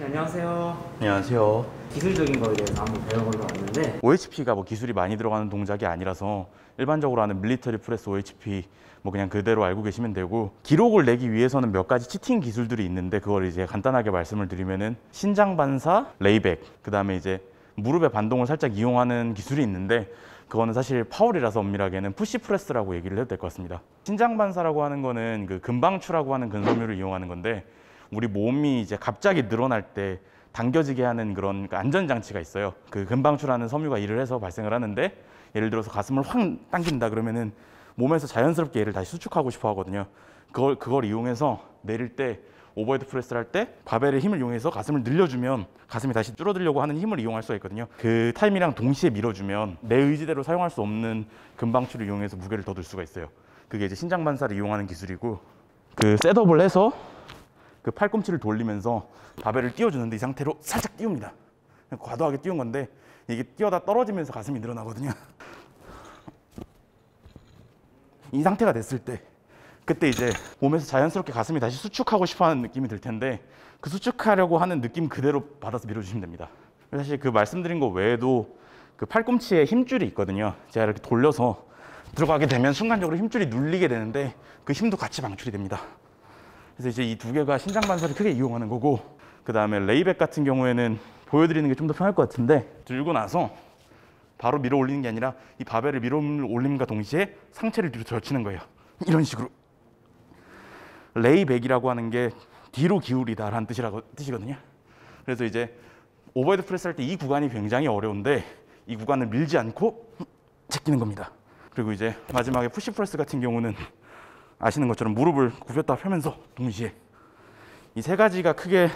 네, 안녕하세요. 안녕하세요. 기술적인 거에 대해서 한번 배워보러 왔는데 OHP가 뭐 기술이 많이 들어가는 동작이 아니라서 일반적으로 하는 밀리터리 프레스 OHP 뭐 그냥 그대로 알고 계시면 되고, 기록을 내기 위해서는 몇 가지 치팅 기술들이 있는데 그걸 이제 간단하게 말씀을 드리면은 신장 반사, 레이백, 그다음에 이제 무릎의 반동을 살짝 이용하는 기술이 있는데 그거는 사실 파울이라서 엄밀하게는 푸시 프레스라고 얘기를 해도 될 것 같습니다. 신장 반사라고 하는 거는 그 근방추라고 하는 근섬유를 이용하는 건데, 우리 몸이 이제 갑자기 늘어날 때 당겨지게 하는 그런 안전장치가 있어요. 그 근방추라는 섬유가 일을 해서 발생을 하는데, 예를 들어서 가슴을 확 당긴다 그러면은 몸에서 자연스럽게 얘를 다시 수축하고 싶어 하거든요. 그걸 이용해서 내릴 때, 오버헤드 프레스를 할 때 바벨의 힘을 이용해서 가슴을 늘려주면 가슴이 다시 줄어들려고 하는 힘을 이용할 수가 있거든요. 그 타임이랑 동시에 밀어주면 내 의지대로 사용할 수 없는 근방추를 이용해서 무게를 더 들 수가 있어요. 그게 이제 신장 반사를 이용하는 기술이고, 그 셋업을 해서 그 팔꿈치를 돌리면서 바벨을 띄워주는데 이 상태로 살짝 띄웁니다. 과도하게 띄운 건데 이게 띄어다 떨어지면서 가슴이 늘어나거든요. 이 상태가 됐을 때 그때 이제 몸에서 자연스럽게 가슴이 다시 수축하고 싶어하는 느낌이 들 텐데, 그 수축하려고 하는 느낌 그대로 받아서 밀어주시면 됩니다. 사실 그 말씀드린 거 외에도 그 팔꿈치에 힘줄이 있거든요. 제가 이렇게 돌려서 들어가게 되면 순간적으로 힘줄이 눌리게 되는데 그 힘도 같이 방출이 됩니다. 그래서 이제 이 두 개가 신장 반사를 크게 이용하는 거고, 그 다음에 레이백 같은 경우에는 보여드리는 게 좀 더 편할 것 같은데, 들고 나서 바로 밀어 올리는 게 아니라 이 바벨을 밀어 올림과 동시에 상체를 뒤로 젖히는 거예요. 이런 식으로. 레이백이라고 하는 게 뒤로 기울이다라는 뜻이거든요. 그래서 이제 오버헤드 프레스 할 때 이 구간이 굉장히 어려운데 이 구간을 밀지 않고 제끼는 겁니다. 그리고 이제 마지막에 푸시 프레스 같은 경우는 아시는 것처럼 무릎을 굽혔다 펴면서 동시에, 이 세 가지가 크게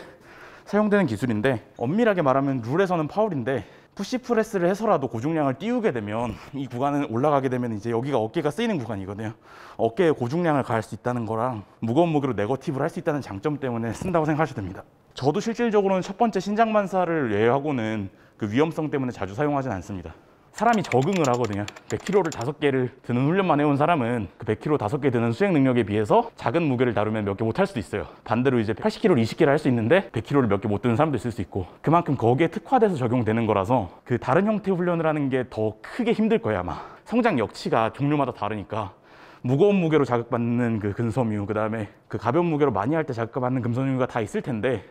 사용되는 기술인데, 엄밀하게 말하면 룰에서는 파울인데 푸시 프레스를 해서라도 고중량을 띄우게 되면 이 구간을 올라가게 되면 이제 여기가 어깨가 쓰이는 구간이거든요. 어깨에 고중량을 가할 수 있다는 거랑 무거운 무게로 네거티브를 할 수 있다는 장점 때문에 쓴다고 생각하셔도 됩니다. 저도 실질적으로는 첫 번째 신장 반사를 예하고는 그 위험성 때문에 자주 사용하진 않습니다. 사람이 적응을 하거든요. 100kg를 5개를 드는 훈련만 해온 사람은 그 100kg 5개 드는 수행 능력에 비해서 작은 무게를 다루면 몇 개 못 할 수도 있어요. 반대로 이제 80kg를 20개를 할 수 있는데 100kg를 몇 개 못 드는 사람도 있을 수 있고, 그만큼 거기에 특화돼서 적용되는 거라서 그 다른 형태의 훈련을 하는 게 더 크게 힘들 거예요 아마. 성장 역치가 종류마다 다르니까 무거운 무게로 자극받는 그 근섬유, 그 다음에 그 가벼운 무게로 많이 할 때 자극받는 근섬유가 다 있을 텐데,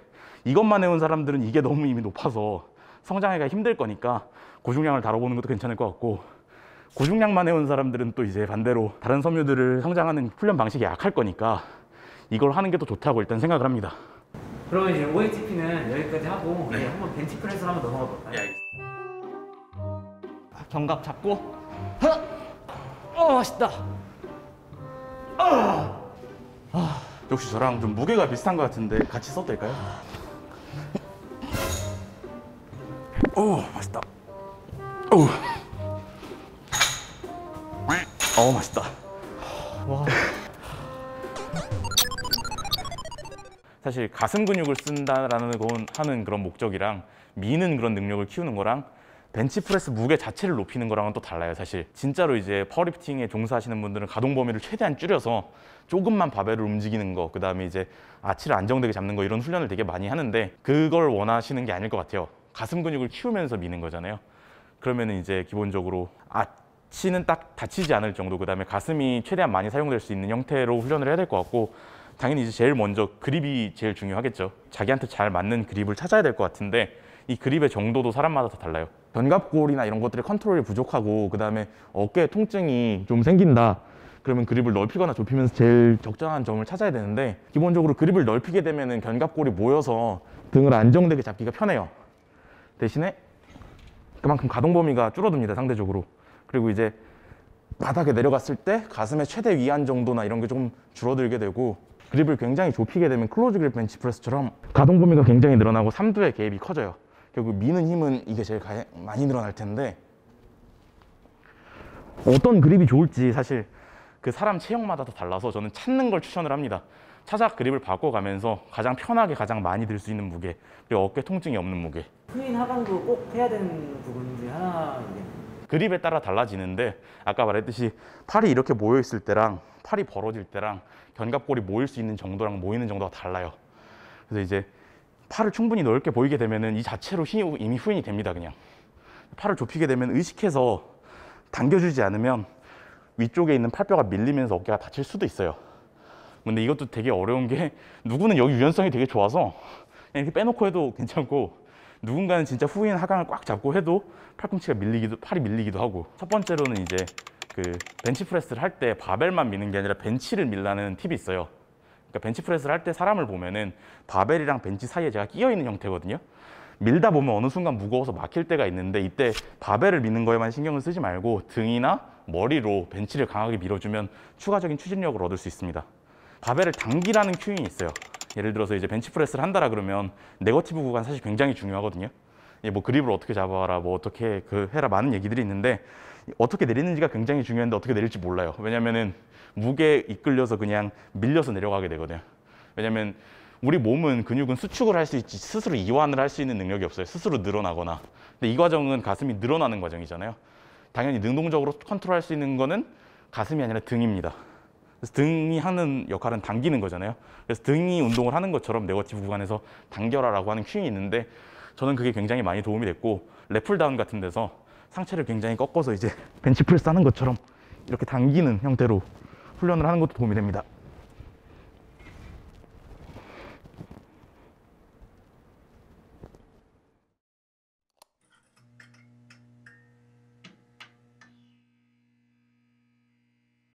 이것만 해온 사람들은 이게 너무 이미 높아서 성장하기가 힘들 거니까 고중량을 다뤄보는 것도 괜찮을 것 같고, 고중량만 해온 사람들은 또 이제 반대로 다른 섬유들을 성장하는 훈련 방식이 약할 거니까 이걸 하는 게 더 좋다고 일단 생각을 합니다. 그러면 이제 OHP는 여기까지 하고 네. 이제 한번 벤치프레스를 한번 넘어가 볼까요? 견갑 잡고 맛있다. 역시 저랑 좀 무게가 비슷한 것 같은데 같이 써도 될까요? 맛있다. 맛있다. 와. 사실 가슴 근육을 쓴다라는 건 하는 그런 목적이랑 미는 그런 능력을 키우는 거랑 벤치프레스 무게 자체를 높이는 거랑은 또 달라요. 사실 진짜로 이제 파워리프팅에 종사하시는 분들은 가동 범위를 최대한 줄여서 조금만 바벨을 움직이는 거, 그 다음에 이제 아치를 안정되게 잡는 거, 이런 훈련을 되게 많이 하는데 그걸 원하시는 게 아닐 것 같아요. 가슴 근육을 키우면서 미는 거잖아요. 그러면은 이제 기본적으로 아치는 딱 다치지 않을 정도, 그 다음에 가슴이 최대한 많이 사용될 수 있는 형태로 훈련을 해야 될 것 같고, 당연히 이제 제일 먼저 그립이 제일 중요하겠죠. 자기한테 잘 맞는 그립을 찾아야 될 것 같은데 이 그립의 정도도 사람마다 다 달라요. 견갑골이나 이런 것들의 컨트롤이 부족하고 그 다음에 어깨에 통증이 좀 생긴다 그러면 그립을 넓히거나 좁히면서 제일 적정한 점을 찾아야 되는데, 기본적으로 그립을 넓히게 되면은 견갑골이 모여서 등을 안정되게 잡기가 편해요. 대신에 그만큼 가동 범위가 줄어듭니다, 상대적으로. 그리고 이제 바닥에 내려갔을 때 가슴의 최대 위안 정도나 이런 게 좀 줄어들게 되고, 그립을 굉장히 좁히게 되면 클로즈 그립 벤치프레스처럼 가동 범위가 굉장히 늘어나고 삼두의 개입이 커져요. 결국 미는 힘은 이게 제일 많이 늘어날 텐데, 어떤 그립이 좋을지 사실 그 사람 체형마다 다 달라서 저는 찾는 걸 추천을 합니다. 찾아 그립을 바꿔가면서 가장 편하게 가장 많이 들 수 있는 무게, 그리고 어깨 통증이 없는 무게. 트윈 하강도 꼭 해야 되는 부분 중에 하나인데, 그립에 따라 달라지는데, 아까 말했듯이 팔이 이렇게 모여 있을 때랑 팔이 벌어질 때랑 견갑골이 모일 수 있는 정도랑 모이는 정도가 달라요. 그래서 이제 팔을 충분히 넓게 보이게 되면은 이 자체로 힘이 이미 후인이 됩니다. 그냥 팔을 좁히게 되면 의식해서 당겨주지 않으면 위쪽에 있는 팔뼈가 밀리면서 어깨가 다칠 수도 있어요. 근데 이것도 되게 어려운 게 누구는 여기 유연성이 되게 좋아서 그냥 이렇게 빼놓고 해도 괜찮고 누군가는 진짜 후인 하강을 꽉 잡고 해도 팔꿈치가 밀리기도 팔이 밀리기도 하고. 첫 번째로는 이제 그 벤치프레스를 할 때 바벨만 미는 게 아니라 벤치를 밀라는 팁이 있어요. 그러니까 벤치프레스를 할 때 사람을 보면은 바벨이랑 벤치 사이에 제가 끼어 있는 형태거든요. 밀다 보면 어느 순간 무거워서 막힐 때가 있는데 이때 바벨을 미는 거에만 신경을 쓰지 말고 등이나 머리로 벤치를 강하게 밀어주면 추가적인 추진력을 얻을 수 있습니다. 바벨을 당기라는 큐잉이 있어요. 예를 들어서 이제 벤치프레스를 한다라 그러면 네거티브 구간 사실 굉장히 중요하거든요. 뭐 그립을 어떻게 잡아라, 뭐 어떻게 해라 많은 얘기들이 있는데 어떻게 내리는지가 굉장히 중요한데 어떻게 내릴지 몰라요. 왜냐면은 무게에 이끌려서 그냥 밀려서 내려가게 되거든요. 왜냐면 우리 몸은 근육은 수축을 할 수 있지 스스로 이완을 할 수 있는 능력이 없어요. 스스로 늘어나거나. 근데 이 과정은 가슴이 늘어나는 과정이잖아요. 당연히 능동적으로 컨트롤할 수 있는 거는 가슴이 아니라 등입니다. 그래서 등이 하는 역할은 당기는 거잖아요. 그래서 등이 운동을 하는 것처럼 네거티브 구간에서 당겨라라고 하는 큐잉이 있는데 저는 그게 굉장히 많이 도움이 됐고 랩풀다운 같은 데서 상체를 굉장히 꺾어서 이제 벤치프레스 하는 것처럼 이렇게 당기는 형태로 훈련을 하는 것도 도움이 됩니다.